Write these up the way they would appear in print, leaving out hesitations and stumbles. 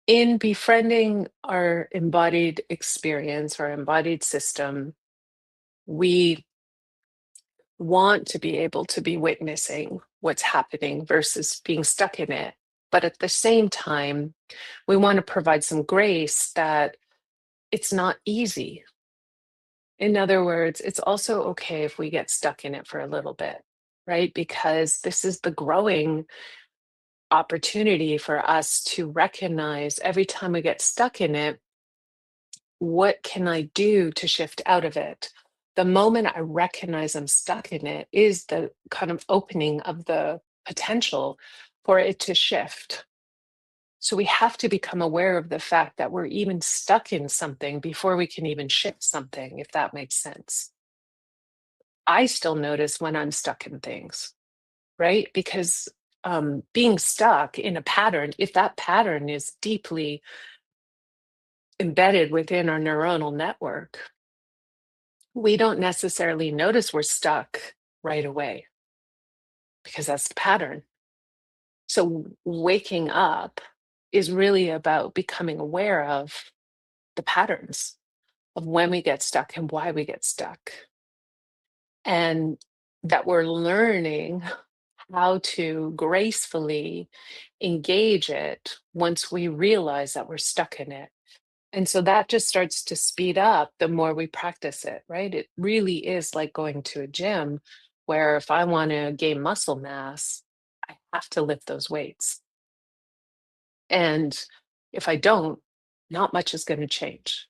In befriending our embodied experience, our embodied system, we want to be able to be witnessing what's happening versus being stuck in it. But at the same time, we want to provide some grace that it's not easy. In other words, it's also okay if we get stuck in it for a little bit, right? Because this is the growing opportunity for us to recognize every time we get stuck in it, what can I do to shift out of it? The moment I recognize I'm stuck in it is the kind of opening of the potential for it to shift. So we have to become aware of the fact that we're even stuck in something before we can even shift something, if that makes sense. I still notice when I'm stuck in things, right? Because being stuck in a pattern, if that pattern is deeply embedded within our neuronal network, we don't necessarily notice we're stuck right away because that's the pattern. So waking up is really about becoming aware of the patterns of when we get stuck and why we get stuck. And that we're learning how to gracefully engage it once we realize that we're stuck in it. And so that just starts to speed up the more we practice it, right? It really is like going to a gym where if I want to gain muscle mass, I have to lift those weights. And if I don't, not much is going to change.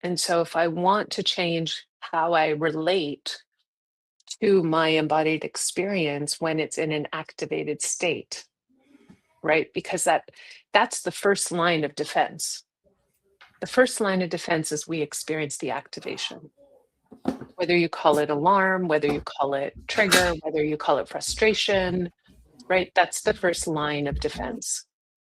And so if I want to change how I relate to my embodied experience when it's in an activated state, right? Because that's the first line of defense. The first line of defense is we experience the activation. Whether you call it alarm, whether you call it trigger, whether you call it frustration, right? That's the first line of defense.